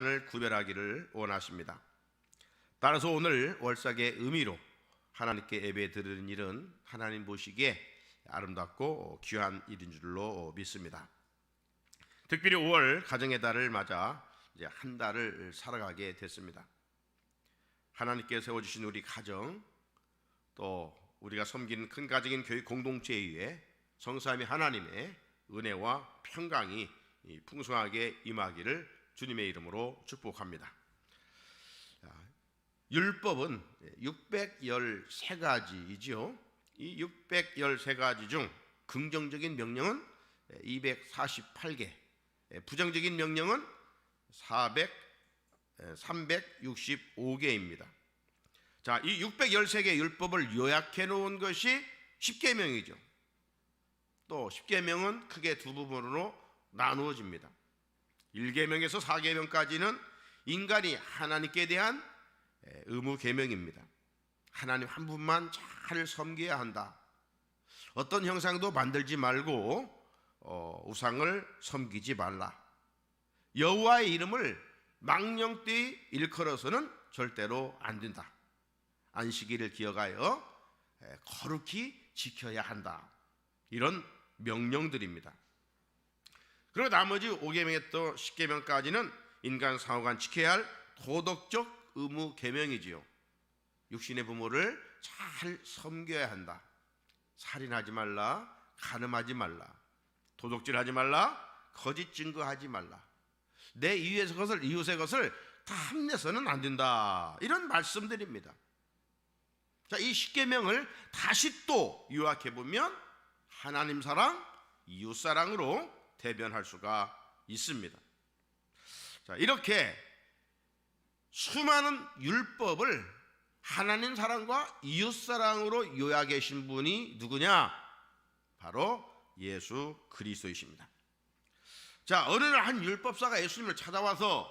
을 구별하기를 원하십니다. 따라서 오늘 월삭의 의미로 하나님께 예배 드리는 일은 하나님 보시기에 아름답고 귀한 일인 줄로 믿습니다. 특별히 5월 가정의 달을 맞아 이제 한 달을 살아가게 됐습니다. 하나님께 세워주신 우리 가정, 또 우리가 섬기는 큰 가정인 교회 공동체 위에 성삼위 하나님의 은혜와 평강이 풍성하게 임하기를 주님의 이름으로 축복합니다. 율법은 613가지이지요. 이 613가지 중 긍정적인 명령은 248개, 부정적인 명령은 365개입니다. 자, 이 613개 율법을 요약해 놓은 것이 십계명이죠. 또 십계명은 크게 두 부분으로 나누어집니다. 1계명에서 4계명까지는 인간이 하나님께 대한 의무 계명입니다. 하나님 한 분만 잘 섬겨야 한다. 어떤 형상도 만들지 말고 우상을 섬기지 말라. 여호와의 이름을 망령되이 일컬어서는 절대로 안 된다. 안식일을 기억하여 거룩히 지켜야 한다. 이런 명령들입니다. 그리고 나머지 5계명에 또 10계명까지는 인간 상호간 지켜야 할 도덕적 의무 계명이지요. 육신의 부모를 잘 섬겨야 한다. 살인하지 말라, 간음하지 말라, 도둑질하지 말라, 거짓 증거하지 말라, 내 이웃의 것을 탐내서는 안 된다. 이런 말씀들입니다. 자, 이 10계명을 다시 또 요약해 보면 하나님 사랑, 이웃 사랑으로 대변할 수가 있습니다. 자, 이렇게 수많은 율법을 하나님 사랑과 이웃 사랑으로 요약해 계신 분이 누구냐? 바로 예수 그리스도이십니다. 자, 어느 날 한 율법사가 예수님을 찾아와서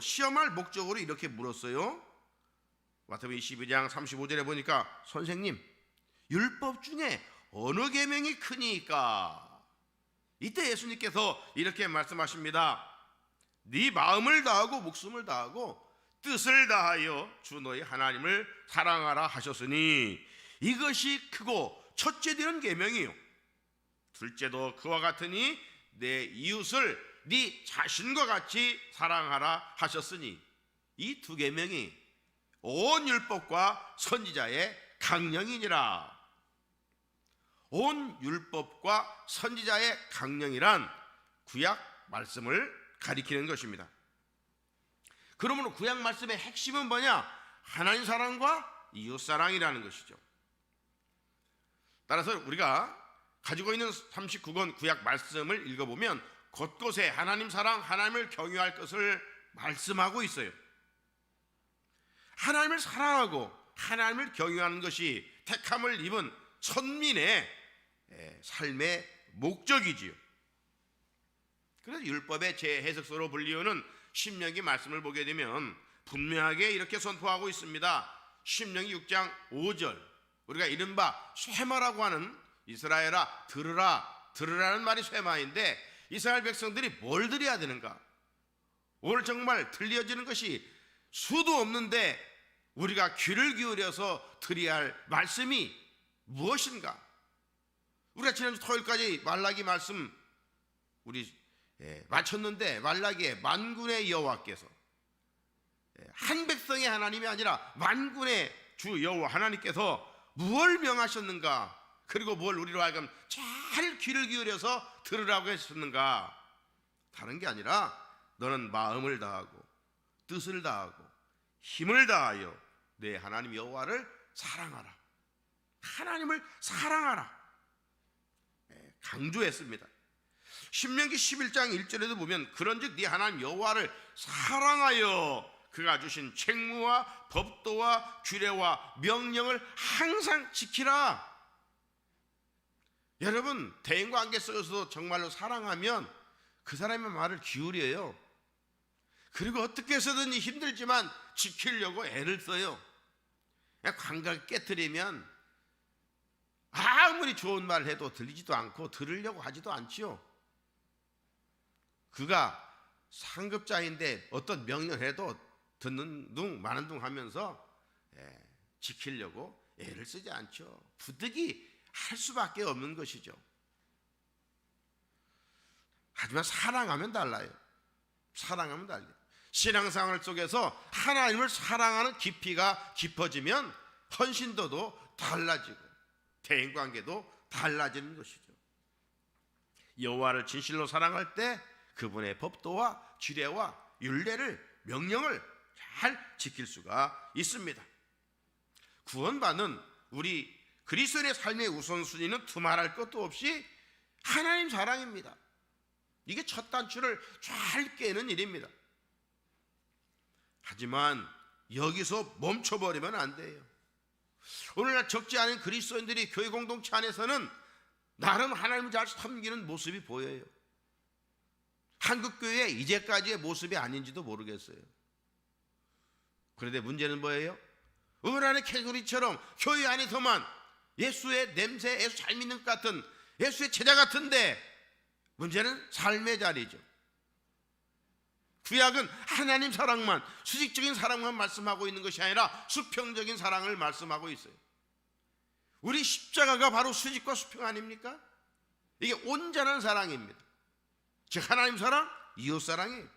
시험할 목적으로 이렇게 물었어요. 마태복음 22장 35절에 보니까 선생님, 율법 중에 어느 계명이 크니까? 이때 예수님께서 이렇게 말씀하십니다. 네 마음을 다하고 목숨을 다하고 뜻을 다하여 주 너희 하나님을 사랑하라 하셨으니 이것이 크고 첫째 되는 계명이요. 둘째도 그와 같으니 내 이웃을 네 자신과 같이 사랑하라 하셨으니 이 두 계명이 온 율법과 선지자의 강령이니라. 온 율법과 선지자의 강령이란 구약 말씀을 가리키는 것입니다. 그러므로 구약 말씀의 핵심은 뭐냐? 하나님 사랑과 이웃 사랑이라는 것이죠. 따라서 우리가 가지고 있는 39권 구약 말씀을 읽어보면 곳곳에 하나님 사랑, 하나님을 경유할 것을 말씀하고 있어요. 하나님을 사랑하고 하나님을 경유하는 것이 택함을 입은 천민의 삶의 목적이지요. 그래서 율법의 재해석서로 불리우는 신명기 말씀을 보게 되면 분명하게 이렇게 선포하고 있습니다. 신명기 6장 5절, 우리가 이른바 쇠마라고 하는, 이스라엘아 들으라, 들으라는 말이 쇠마인데 이스라엘 백성들이 뭘 드려야 되는가? 오늘 정말 들려지는 것이 수도 없는데 우리가 귀를 기울여서 드려야 할 말씀이 무엇인가? 우리가 지난주 토요일까지 말라기 말씀 우리 마쳤는데, 말라기에 만군의 여호와께서, 한 백성의 하나님이 아니라 만군의 주 여호와 하나님께서 무엇을 명하셨는가? 그리고 뭘 우리로 하여금 잘 귀를 기울여서 들으라고 했었는가? 다른 게 아니라 너는 마음을 다하고 뜻을 다하고 힘을 다하여 내 하나님 여호와를 사랑하라. 하나님을 사랑하라. 강조했습니다. 신명기 11장 1절에도 보면 그런즉 네 하나님 여호와를 사랑하여 그가 주신 책무와 법도와 규례와 명령을 항상 지키라. 여러분, 대인과 관계 속에서 정말로 사랑하면 그 사람의 말을 기울여요. 그리고 어떻게 해서든지 힘들지만 지키려고 애를 써요. 감각을 깨트리면 아무리 좋은 말을 해도 들리지도 않고 들으려고 하지도 않지요. 그가 상급자인데 어떤 명령해도 듣는 둥 마는 둥 하면서 지키려고 애를 쓰지 않죠. 부득이 할 수밖에 없는 것이죠. 하지만 사랑하면 달라요. 사랑하면 달라요. 신앙생활 속에서 하나님을 사랑하는 깊이가 깊어지면 헌신도도 달라지고 대인관계도 달라지는 것이죠. 여호와를 진실로 사랑할 때 그분의 법도와 규례와 율례를 명령을 잘 지킬 수가 있습니다. 구원받는 우리 그리스도인의 삶의 우선순위는 두말할 것도 없이 하나님 사랑입니다. 이게 첫 단추를 잘 깨는 일입니다. 하지만 여기서 멈춰버리면 안 돼요. 오늘날 적지 않은 그리스도인들이 교회 공동체 안에서는 나름 하나님을 잘 섬기는 모습이 보여요. 한국교회의 이제까지의 모습이 아닌지도 모르겠어요. 그런데 문제는 뭐예요? 어란의 캐서리처럼 교회 안에서만 예수의 냄새, 예수 잘 믿는 것 같은 예수의 제자 같은데 문제는 삶의 자리죠. 구약은 하나님 사랑만, 수직적인 사랑만 말씀하고 있는 것이 아니라 수평적인 사랑을 말씀하고 있어요. 우리 십자가가 바로 수직과 수평 아닙니까? 이게 온전한 사랑입니다. 즉 하나님 사랑, 이웃 사랑이에요.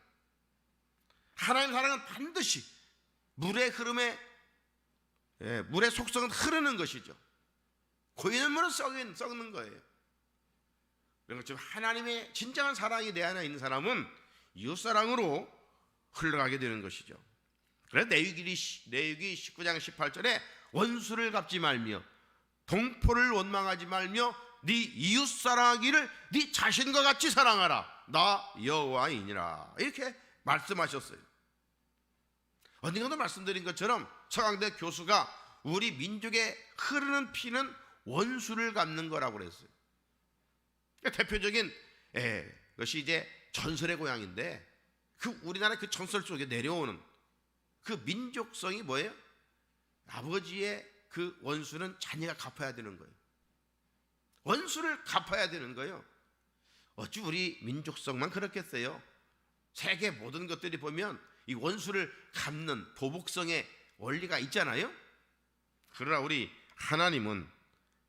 하나님 사랑은 반드시 물의 흐름에 물의 속성은 흐르는 것이죠. 고이는 물은 썩는 거예요. 그런 것처럼 하나님의 진정한 사랑이 내 안에 있는 사람은 이웃사랑으로 흘러가게 되는 것이죠. 그래서 레위기 19장 18절에 원수를 갚지 말며 동포를 원망하지 말며 네 이웃사랑하기를 네 자신과 같이 사랑하라. 나 여호와이니라. 이렇게 말씀하셨어요. 언젠가도 말씀드린 것처럼 서강대 교수가 우리 민족의 흐르는 피는 원수를 갚는 거라고 그랬어요. 대표적인 것이 이제 전설의 고향인데 그 우리나라 그 전설 속에 내려오는 그 민족성이 뭐예요? 아버지의 그 원수는 자녀가 갚아야 되는 거예요. 원수를 갚아야 되는 거예요. 어찌 우리 민족성만 그렇겠어요? 세계 모든 것들이 보면 이 원수를 갚는 보복성의 원리가 있잖아요. 그러나 우리 하나님은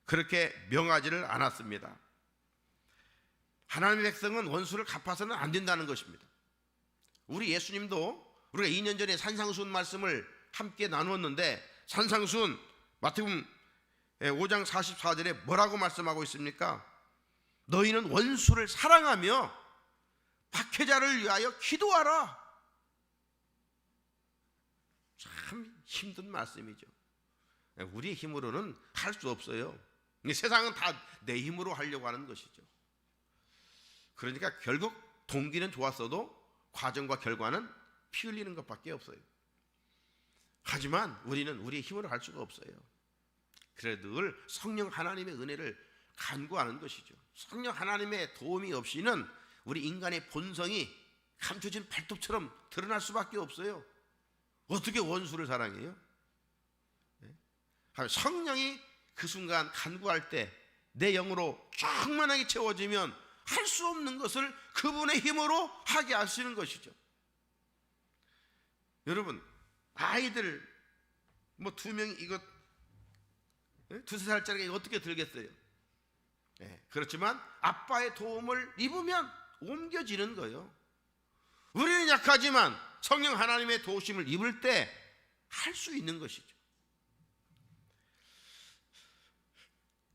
그렇게 명하지를 않았습니다. 하나님의 백성은 원수를 갚아서는 안 된다는 것입니다. 우리 예수님도 우리가 2년 전에 산상수훈 말씀을 함께 나누었는데 산상수훈 마태복음 5장 44절에 뭐라고 말씀하고 있습니까? 너희는 원수를 사랑하며 박해자를 위하여 기도하라. 참 힘든 말씀이죠. 우리의 힘으로는 할 수 없어요. 세상은 다 내 힘으로 하려고 하는 것이죠. 그러니까 결국 동기는 좋았어도 과정과 결과는 피 흘리는 것밖에 없어요. 하지만 우리는 우리의 힘으로 할 수가 없어요. 그래도 늘 성령 하나님의 은혜를 간구하는 것이죠. 성령 하나님의 도움이 없이는 우리 인간의 본성이 감춰진 발톱처럼 드러날 수밖에 없어요. 어떻게 원수를 사랑해요? 성령이 그 순간 간구할 때 내 영으로 충만하게 채워지면 할 수 없는 것을 그분의 힘으로 하게 하시는 것이죠. 여러분 아이들 뭐 2명이 이거 2-3살짜리가 이거 어떻게 들겠어요? 그렇지만 아빠의 도움을 입으면 옮겨지는 거예요. 우리는 약하지만 성령 하나님의 도우심을 입을 때 할 수 있는 것이죠.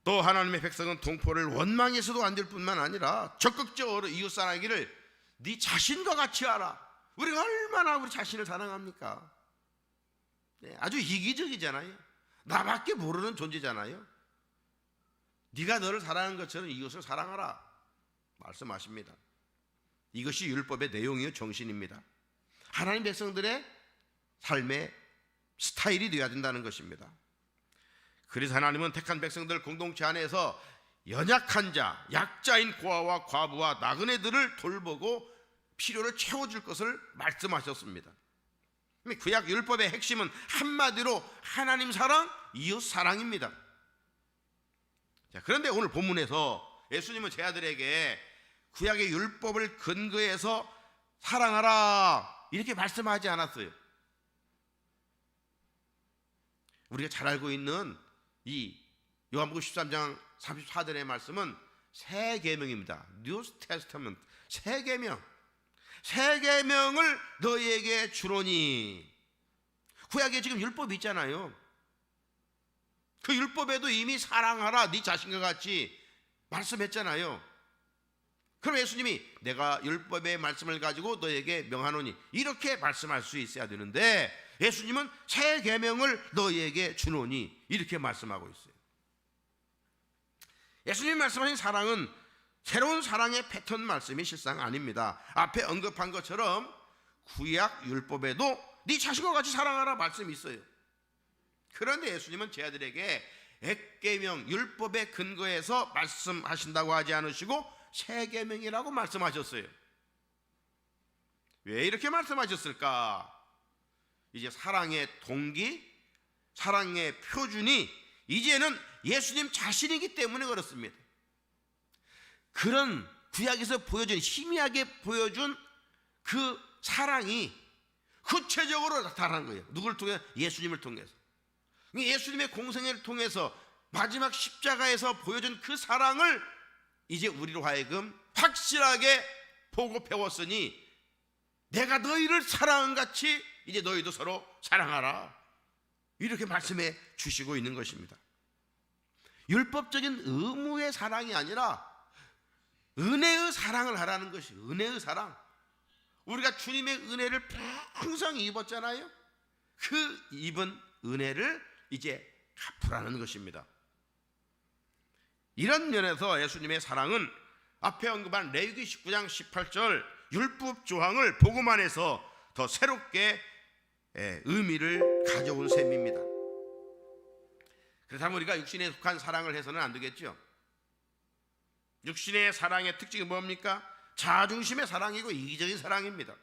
또 하나님의 백성은 동포를 원망해서도 안 될 뿐만 아니라 적극적으로 이웃 사랑하기를 네 자신과 같이 하라. 우리가 얼마나 우리 자신을 사랑합니까? 아주 이기적이잖아요. 나밖에 모르는 존재잖아요. 네가 너를 사랑하는 것처럼 이웃을 사랑하라 말씀하십니다. 이것이 율법의 내용이요 정신입니다. 하나님 백성들의 삶의 스타일이 되어야 된다는 것입니다. 그래서 하나님은 택한 백성들 공동체 안에서 연약한 자, 약자인 고아와 과부와 나그네들을 돌보고 필요를 채워줄 것을 말씀하셨습니다. 구약 율법의 핵심은 한마디로 하나님 사랑, 이웃 사랑입니다. 자, 그런데 오늘 본문에서 예수님은 제 아들에게 구약의 율법을 근거해서 사랑하라 이렇게 말씀하지 않았어요. 우리가 잘 알고 있는 이 요한복음 13장 34절의 말씀은 새 계명입니다. New Testament, 새 계명. 새 계명을 너희에게 주노니. 구약에 지금 율법이 있잖아요. 그 율법에도 이미 사랑하라 네 자신과 같이 말씀했잖아요. 그럼 예수님이 내가 율법의 말씀을 가지고 너에게 명하노니 이렇게 말씀할 수 있어야 되는데 예수님은 새 계명을 너희에게 주노니 이렇게 말씀하고 있어요. 예수님이 말씀하신 사랑은 새로운 사랑의 패턴 말씀이 실상 아닙니다. 앞에 언급한 것처럼 구약 율법에도 네 자신과 같이 사랑하라 말씀이 있어요. 그런데 예수님은 제 아들에게 액계명 율법의 근거에서 말씀하신다고 하지 않으시고 새 계명이라고 말씀하셨어요. 왜 이렇게 말씀하셨을까? 이제 사랑의 동기, 사랑의 표준이 이제는 예수님 자신이기 때문에 그렇습니다. 그런 구약에서 보여준 희미하게 보여준 그 사랑이 구체적으로 나타난 거예요. 누구를 통해? 예수님을 통해서. 예수님의 공생애를 통해서 마지막 십자가에서 보여준 그 사랑을 이제 우리로 하여금 확실하게 보고 배웠으니 내가 너희를 사랑한 같이 이제 너희도 서로 사랑하라 이렇게 말씀해 주시고 있는 것입니다. 율법적인 의무의 사랑이 아니라 은혜의 사랑을 하라는 것이 은혜의 사랑. 우리가 주님의 은혜를 풍성히 입었잖아요. 그 입은 은혜를 이제 갚으라는 것입니다. 이런 면에서 예수님의 사랑은 앞에 언급한 레위기 19장 18절 율법 조항을 복음 안에서 더 새롭게 의미를 가져온 셈입니다. 그렇다면 우리가 육신에 속한 사랑을 해서는 안 되겠죠. 육신의 사랑의 특징이 뭡니까? 자중심의 사랑이고 이기적인 사랑입니다.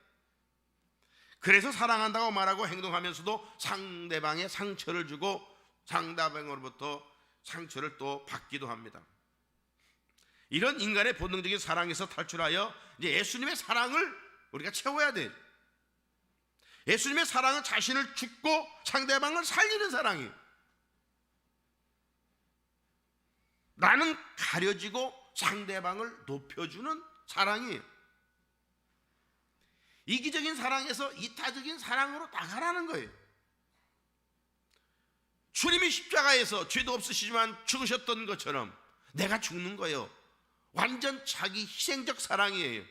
그래서 사랑한다고 말하고 행동하면서도 상대방에 상처를 주고 상대방으로부터 상처를 또 받기도 합니다. 이런 인간의 본능적인 사랑에서 탈출하여 이제 예수님의 사랑을 우리가 채워야 돼요. 예수님의 사랑은 자신을 죽고 상대방을 살리는 사랑이에요. 나는 가려지고 상대방을 높여주는 사랑이에요. 이기적인 사랑에서 이타적인 사랑으로 나가라는 거예요. 주님이 십자가에서 죄도 없으시지만 죽으셨던 것처럼 내가 죽는 거예요. 완전 자기 희생적 사랑이에요.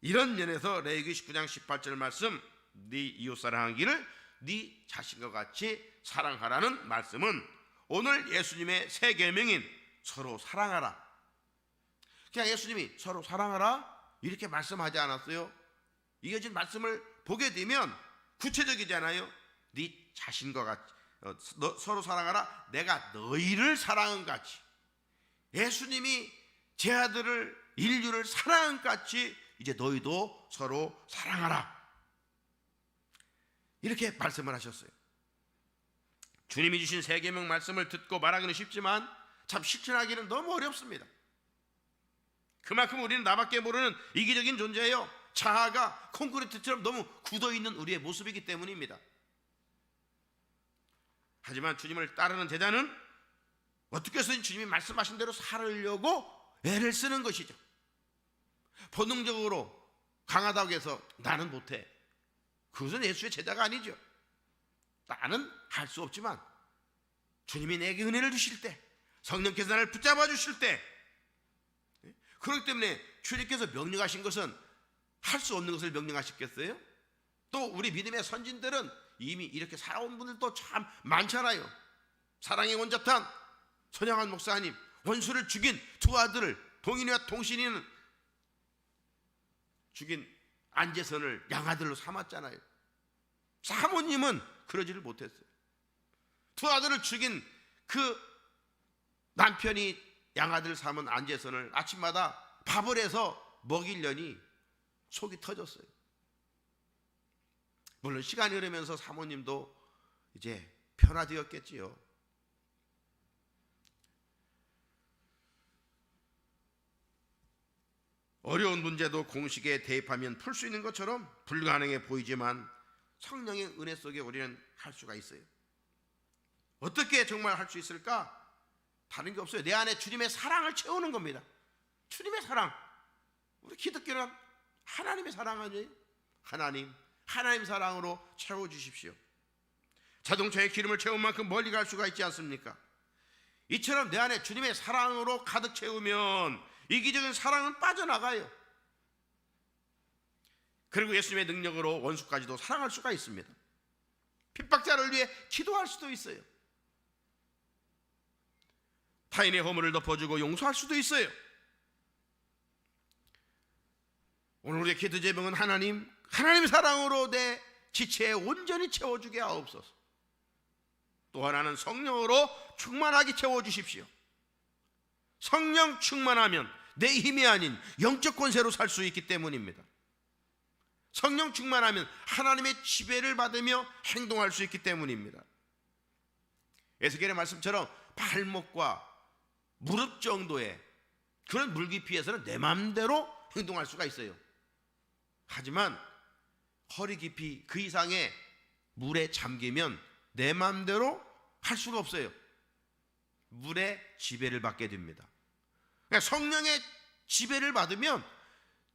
이런 면에서 레위기 19장 18절 말씀 네 이웃 사랑하기를 네 자신과 같이 사랑하라는 말씀은 오늘 예수님의 새 계명인 서로 사랑하라. 그냥 예수님이 서로 사랑하라 이렇게 말씀하지 않았어요. 이어진 말씀을 보게 되면 구체적이잖아요. 네 자신과 같이 서로 사랑하라. 내가 너희를 사랑한 같이 예수님이 제 아들을 인류를 사랑한 같이 이제 너희도 서로 사랑하라 이렇게 말씀을 하셨어요. 주님이 주신 새 계명 말씀을 듣고 말하기는 쉽지만 참 실천하기는 너무 어렵습니다. 그만큼 우리는 나밖에 모르는 이기적인 존재예요. 자아가 콘크리트처럼 너무 굳어있는 우리의 모습이기 때문입니다. 하지만 주님을 따르는 제자는 어떻게 해서든 주님이 말씀하신 대로 살으려고 애를 쓰는 것이죠. 본능적으로 강하다고 해서 나는 못해, 그것은 예수의 제자가 아니죠. 나는 할 수 없지만 주님이 내게 은혜를 주실 때, 성령께서 나를 붙잡아 주실 때, 그렇기 때문에 주님께서 명령하신 것은 할 수 없는 것을 명령하셨겠어요? 또 우리 믿음의 선진들은 이미 이렇게 살아온 분들도 참 많잖아요. 사랑의 원자탄 손양한 목사님, 원수를 죽인 두 아들을 동인이와 동신이는 죽인 안재선을 양아들로 삼았잖아요. 사모님은 그러지를 못했어요. 두 아들을 죽인 그 남편이 양아들 삼은 안재선을 아침마다 밥을 해서 먹이려니 속이 터졌어요. 물론 시간이 흐르면서 사모님도 이제 변화되었겠지요. 어려운 문제도 공식에 대입하면 풀 수 있는 것처럼 불가능해 보이지만 성령의 은혜 속에 우리는 할 수가 있어요. 어떻게 정말 할 수 있을까? 다른 게 없어요. 내 안에 주님의 사랑을 채우는 겁니다. 주님의 사랑. 우리 기독교는 하나님의 사랑 아니에요? 하나님 사랑으로 채워주십시오. 자동차에 기름을 채운 만큼 멀리 갈 수가 있지 않습니까? 이처럼 내 안에 주님의 사랑으로 가득 채우면 이기적인 사랑은 빠져나가요. 그리고 예수님의 능력으로 원수까지도 사랑할 수가 있습니다. 핍박자를 위해 기도할 수도 있어요. 타인의 허물을 덮어주고 용서할 수도 있어요. 오늘 우리의 기도 제목은 하나님 사랑으로 내 지체에 온전히 채워주게 하옵소서. 또 하나는 성령으로 충만하게 채워주십시오. 성령 충만하면 내 힘이 아닌 영적 권세로 살 수 있기 때문입니다. 성령 충만하면 하나님의 지배를 받으며 행동할 수 있기 때문입니다. 에스겔의 말씀처럼 발목과 무릎 정도의 그런 물 깊이에서는 내 마음대로 행동할 수가 있어요. 하지만 허리 깊이 그 이상의 물에 잠기면 내 마음대로 할 수가 없어요. 물의 지배를 받게 됩니다. 그러니까 성령의 지배를 받으면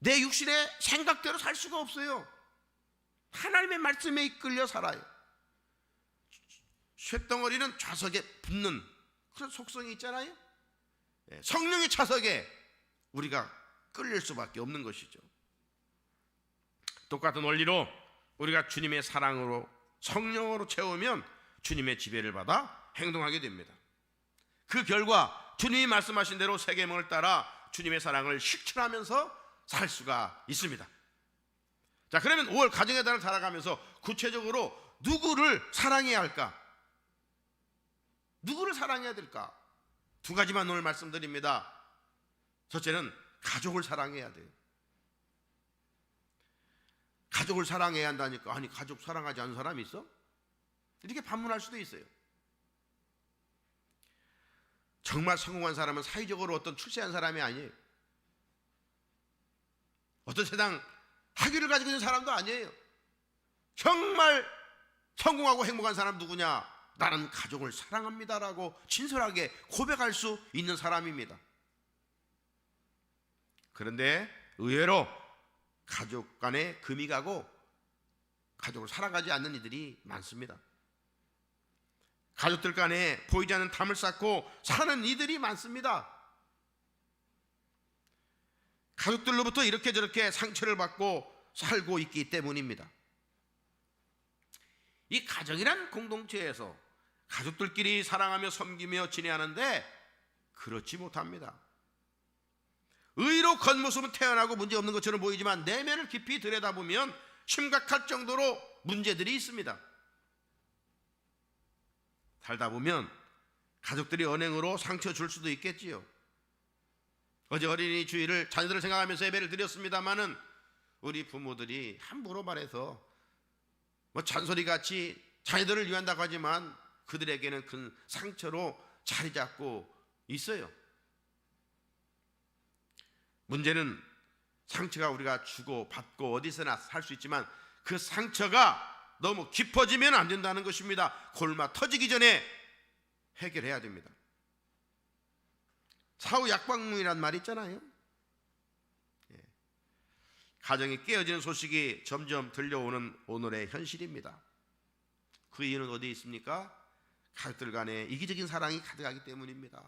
내 육신의 생각대로 살 수가 없어요. 하나님의 말씀에 이끌려 살아요. 쇳덩어리는 좌석에 붙는 그런 속성이 있잖아요. 성령의 차석에 우리가 끌릴 수밖에 없는 것이죠. 똑같은 원리로 우리가 주님의 사랑으로 성령으로 채우면 주님의 지배를 받아 행동하게 됩니다. 그 결과 주님이 말씀하신 대로 세계명을 따라 주님의 사랑을 실천하면서 살 수가 있습니다. 자, 그러면 5월 가정의 달을 살아가면서 구체적으로 누구를 사랑해야 할까? 누구를 사랑해야 될까? 두 가지만 오늘 말씀드립니다. 첫째는 가족을 사랑해야 돼요. 가족을 사랑해야 한다니까, 아니 가족 사랑하지 않는 사람이 있어? 이렇게 반문할 수도 있어요. 정말 성공한 사람은 사회적으로 어떤 출세한 사람이 아니에요. 어떤 세상 학위를 가지고 있는 사람도 아니에요. 정말 성공하고 행복한 사람 누구냐? 나는 가족을 사랑합니다라고 진솔하게 고백할 수 있는 사람입니다. 그런데 의외로 가족 간에 금이 가고 가족을 사랑하지 않는 이들이 많습니다. 가족들 간에 보이지 않는 담을 쌓고 사는 이들이 많습니다. 가족들로부터 이렇게 저렇게 상처를 받고 살고 있기 때문입니다. 이 가정이란 공동체에서 가족들끼리 사랑하며 섬기며 지내하는데 그렇지 못합니다. 의로 겉모습은 태어나고 문제없는 것처럼 보이지만 내면을 깊이 들여다보면 심각할 정도로 문제들이 있습니다. 살다 보면 가족들이 언행으로 상처 줄 수도 있겠지요. 어제 어린이 주일을 자녀들을 생각하면서 예배를 드렸습니다마는 우리 부모들이 함부로 말해서 잔소리같이 자녀들을 위한다고 하지만 그들에게는 큰 상처로 자리 잡고 있어요. 문제는 상처가 우리가 주고 받고 어디서나 살 수 있지만 그 상처가 너무 깊어지면 안 된다는 것입니다. 골마 터지기 전에 해결해야 됩니다. 사후 약방문이란 말이 있잖아요. 가정이 깨어지는 소식이 점점 들려오는 오늘의 현실입니다. 그 이유는 어디에 있습니까? 가족들 간에 이기적인 사랑이 가득하기 때문입니다.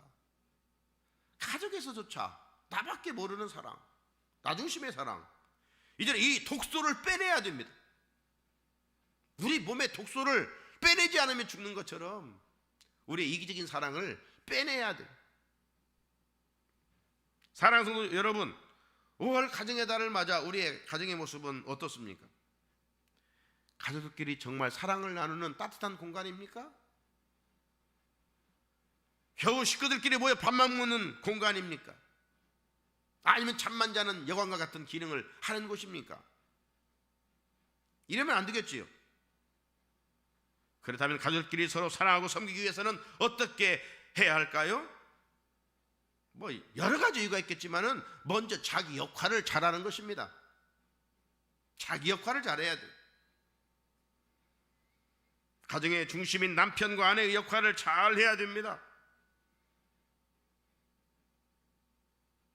가족에서조차 나밖에 모르는 사랑, 나 중심의 사랑, 이제는 이 독소를 빼내야 됩니다. 우리 몸의 독소를 빼내지 않으면 죽는 것처럼 우리의 이기적인 사랑을 빼내야 돼요. 사랑하는 성도 여러분, 5월 가정의 달을 맞아 우리의 가정의 모습은 어떻습니까? 가족들끼리 정말 사랑을 나누는 따뜻한 공간입니까? 겨우 식구들끼리 모여 밥만 먹는 공간입니까? 아니면 잠만 자는 여관과 같은 기능을 하는 곳입니까? 이러면 안 되겠지요. 그렇다면 가족끼리 서로 사랑하고 섬기기 위해서는 어떻게 해야 할까요? 뭐 여러 가지 이유가 있겠지만은 먼저 자기 역할을 잘하는 것입니다. 자기 역할을 잘해야 돼. 가정의 중심인 남편과 아내의 역할을 잘 해야 됩니다.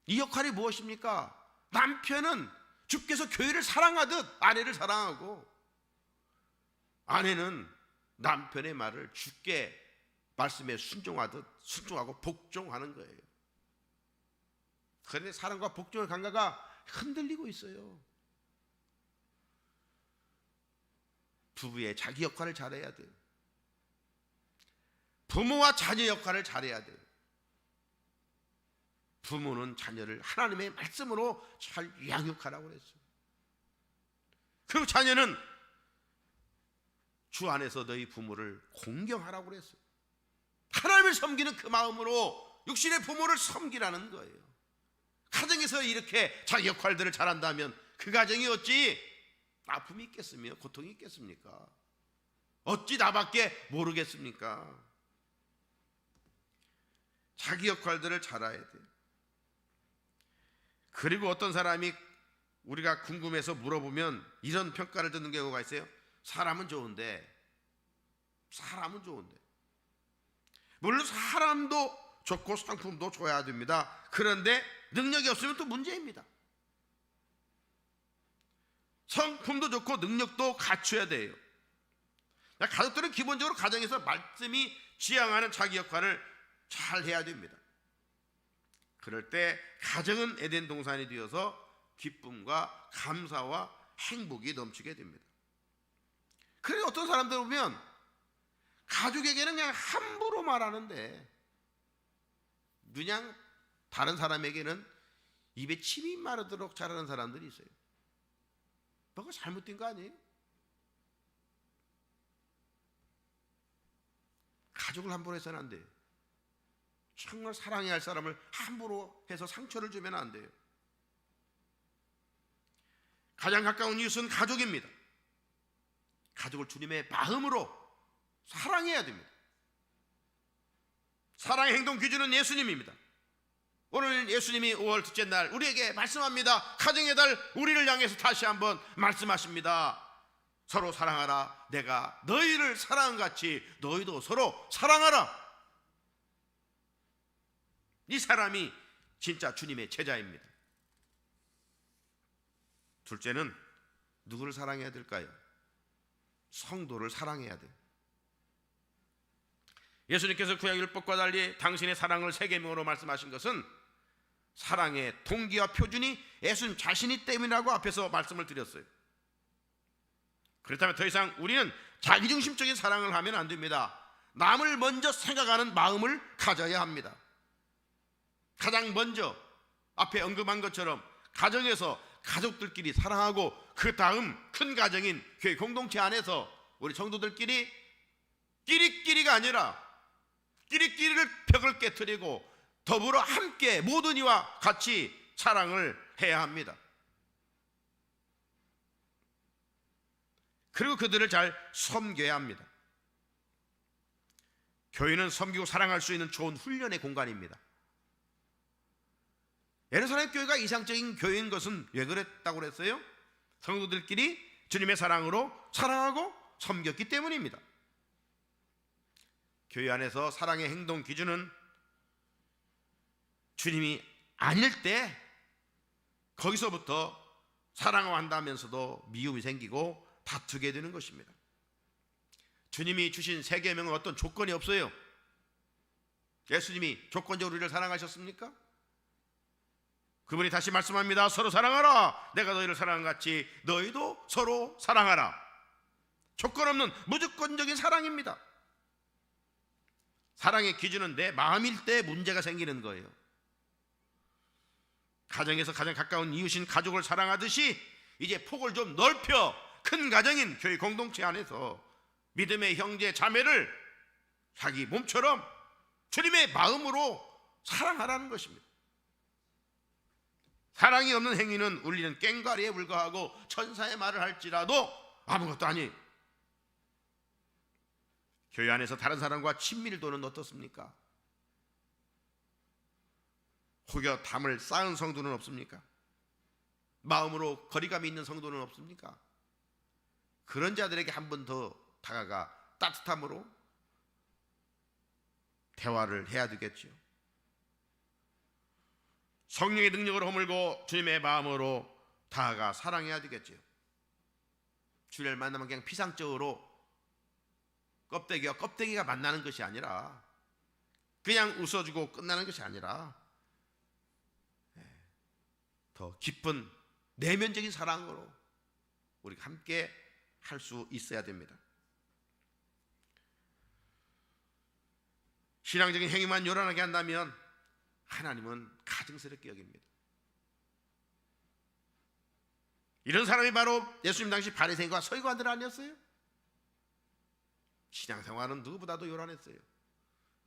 이 역할이 무엇입니까? 남편은 주께서 교회를 사랑하듯 아내를 사랑하고, 아내는 남편의 말을 주께 말씀에 순종하듯 순종하고 복종하는 거예요. 그런데 사랑과 복종의 관계가 흔들리고 있어요. 부부의 자기 역할을 잘해야 돼요. 부모와 자녀 역할을 잘해야 돼요. 부모는 자녀를 하나님의 말씀으로 잘 양육하라고 그랬어요. 그리고 자녀는 주 안에서 너희 부모를 공경하라고 그랬어요. 하나님을 섬기는 그 마음으로 육신의 부모를 섬기라는 거예요. 가정에서 이렇게 자기 역할들을 잘한다면 그 가정이 어찌 아픔이 있겠으며 고통이 있겠습니까? 어찌 나밖에 모르겠습니까? 자기 역할들을 잘해야 돼요. 그리고 어떤 사람이 우리가 궁금해서 물어보면 이런 평가를 듣는 경우가 있어요. 사람은 좋은데 물론 사람도 좋고 상품도 줘야 됩니다. 그런데 능력이 없으면 또 문제입니다. 성품도 좋고 능력도 갖춰야 돼요. 가족들은 기본적으로 가정에서 말씀이 지향하는 자기 역할을 잘 해야 됩니다. 그럴 때 가정은 에덴 동산이 되어서 기쁨과 감사와 행복이 넘치게 됩니다. 그래서 어떤 사람들 보면 가족에게는 그냥 함부로 말하는데 그냥 다른 사람에게는 입에 침이 마르도록 잘하는 사람들이 있어요. 뭐가 잘못된 거 아니에요? 가족을 함부로 해서는 안 돼요. 정말 사랑해야 할 사람을 함부로 해서 상처를 주면 안 돼요. 가장 가까운 이웃은 가족입니다. 가족을 주님의 마음으로 사랑해야 됩니다. 사랑의 행동 기준은 예수님입니다. 오늘 예수님이 5월 둘째 날 우리에게 말씀합니다. 가정의 달 우리를 향해서 다시 한번 말씀하십니다. 서로 사랑하라. 내가 너희를 사랑한 같이 너희도 서로 사랑하라. 이 사람이 진짜 주님의 제자입니다. 둘째는 누구를 사랑해야 될까요? 성도를 사랑해야 돼요. 예수님께서 구약율법과 달리 당신의 사랑을 세 계명으로 말씀하신 것은 사랑의 동기와 표준이 예수님 자신이 때문이라고 앞에서 말씀을 드렸어요. 그렇다면 더 이상 우리는 자기중심적인 사랑을 하면 안 됩니다. 남을 먼저 생각하는 마음을 가져야 합니다. 가장 먼저 앞에 언급한 것처럼 가정에서 가족들끼리 사랑하고 그 다음 큰 가정인 교회 공동체 안에서 우리 성도들끼리 끼리끼리가 아니라 끼리끼리를 벽을 깨트리고 더불어 함께 모든 이와 같이 사랑을 해야 합니다. 그리고 그들을 잘 섬겨야 합니다. 교회는 섬기고 사랑할 수 있는 좋은 훈련의 공간입니다. 예루살렘 교회가 이상적인 교회인 것은 왜 그랬다고 그랬어요? 성도들끼리 주님의 사랑으로 사랑하고 섬겼기 때문입니다. 교회 안에서 사랑의 행동 기준은 주님이 아닐 때 거기서부터 사랑을 한다면서도 미움이 생기고 다투게 되는 것입니다. 주님이 주신 세 계명은 어떤 조건이 없어요. 예수님이 조건적으로 우리를 사랑하셨습니까? 그분이 다시 말씀합니다. 서로 사랑하라. 내가 너희를 사랑한 같이 너희도 서로 사랑하라. 조건 없는 무조건적인 사랑입니다. 사랑의 기준은 내 마음일 때 문제가 생기는 거예요. 가정에서 가장 가까운 이웃인 가족을 사랑하듯이 이제 폭을 좀 넓혀 큰 가정인 교회 공동체 안에서 믿음의 형제 자매를 자기 몸처럼 주님의 마음으로 사랑하라는 것입니다. 사랑이 없는 행위는 울리는 꽹과리에 불과하고 천사의 말을 할지라도 아무것도 아니에요. 교회 안에서 다른 사람과 친밀도는 어떻습니까? 혹여 담을 쌓은 성도는 없습니까? 마음으로 거리감이 있는 성도는 없습니까? 그런 자들에게 한 번 더 다가가 따뜻함으로 대화를 해야 되겠죠. 성령의 능력으로 허물고 주님의 마음으로 다가가 사랑해야 되겠죠. 주를 만나면 그냥 피상적으로 껍데기와 껍데기가 만나는 것이 아니라, 그냥 웃어주고 끝나는 것이 아니라 더 깊은 내면적인 사랑으로 우리가 함께 할 수 있어야 됩니다. 신앙적인 행위만 요란하게 한다면 하나님은 가증스럽게 여깁니다. 이런 사람이 바로 예수님 당시 바리새인과 서기관들 아니었어요? 신앙생활은 누구보다도 요란했어요.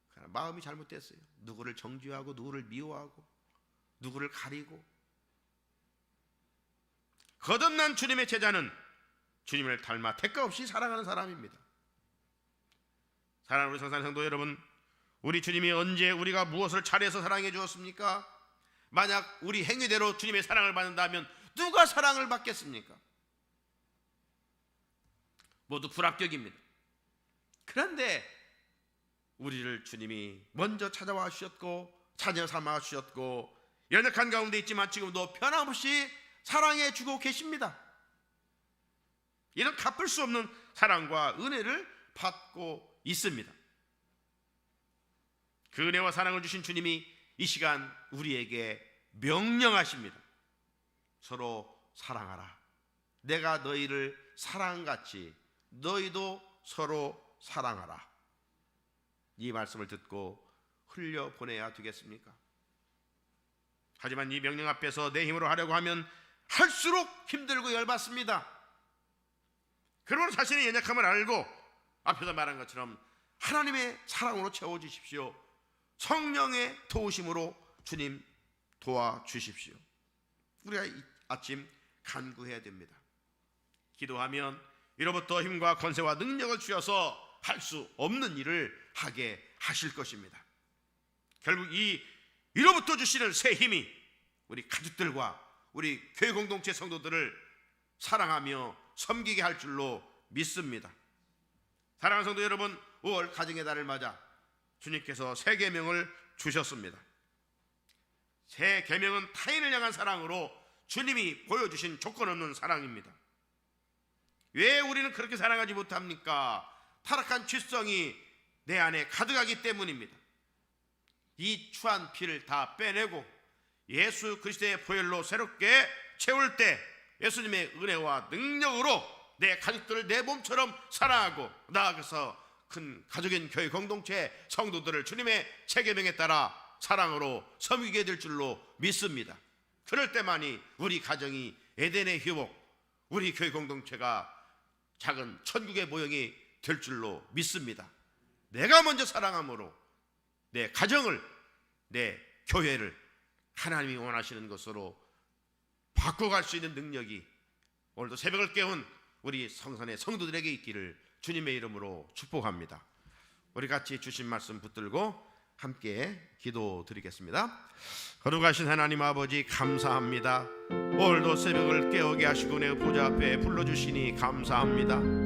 그러나 마음이 잘못됐어요. 누구를 정죄하고 누구를 미워하고 누구를 가리고. 거듭난 주님의 제자는 주님을 닮아 택가 없이 사랑하는 사람입니다. 사랑하는 우리 성산 성도 여러분, 우리 주님이 언제 우리가 무엇을 잘해서 사랑해 주었습니까? 만약 우리 행위대로 주님의 사랑을 받는다면 누가 사랑을 받겠습니까? 모두 불합격입니다. 그런데 우리를 주님이 먼저 찾아와 주셨고 자녀 삼아 주셨고 연약한 가운데 있지만 지금도 변함없이 사랑해 주고 계십니다. 이런 갚을 수 없는 사랑과 은혜를 받고 있습니다. 그 은혜와 사랑을 주신 주님이 이 시간 우리에게 명령하십니다. 서로 사랑하라. 내가 너희를 사랑같이 너희도 서로 사랑하라. 이 말씀을 듣고 흘려보내야 되겠습니까? 하지만 이 명령 앞에서 내 힘으로 하려고 하면 할수록 힘들고 열받습니다. 그러므로 자신의 연약함을 알고 앞에서 말한 것처럼 하나님의 사랑으로 채워주십시오. 성령의 도우심으로 주님 도와주십시오. 우리가 이 아침 간구해야 됩니다. 기도하면 이로부터 힘과 권세와 능력을 주셔서 할 수 없는 일을 하게 하실 것입니다. 결국 이로부터 주시는 새 힘이 우리 가족들과 우리 교회 공동체 성도들을 사랑하며 섬기게 할 줄로 믿습니다. 사랑하는 성도 여러분, 5월 가정의 달을 맞아 주님께서 새 계명을 주셨습니다. 새 계명은 타인을 향한 사랑으로 주님이 보여주신 조건 없는 사랑입니다. 왜 우리는 그렇게 사랑하지 못합니까? 타락한 죄성이 내 안에 가득하기 때문입니다. 이 추한 피를 다 빼내고 예수 그리스도의 보혈로 새롭게 채울 때 예수님의 은혜와 능력으로 내 가족들을 내 몸처럼 사랑하고 나아가서 큰 가족인 교회 공동체 성도들을 주님의 체계명에 따라 사랑으로 섬기게 될 줄로 믿습니다. 그럴 때만이 우리 가정이 에덴의 회복, 우리 교회 공동체가 작은 천국의 모형이 될 줄로 믿습니다. 내가 먼저 사랑함으로 내 가정을, 내 교회를 하나님이 원하시는 것으로 바꿔갈 수 있는 능력이 오늘도 새벽을 깨운 우리 성산의 성도들에게 있기를 주님의 이름으로 축복합니다. 우리 같이 주신 말씀 붙들고 함께 기도드리겠습니다. 거룩하신 하나님 아버지, 감사합니다. 오늘도 새벽을 깨우게 하시고 내 보좌 앞에 불러주시니 감사합니다.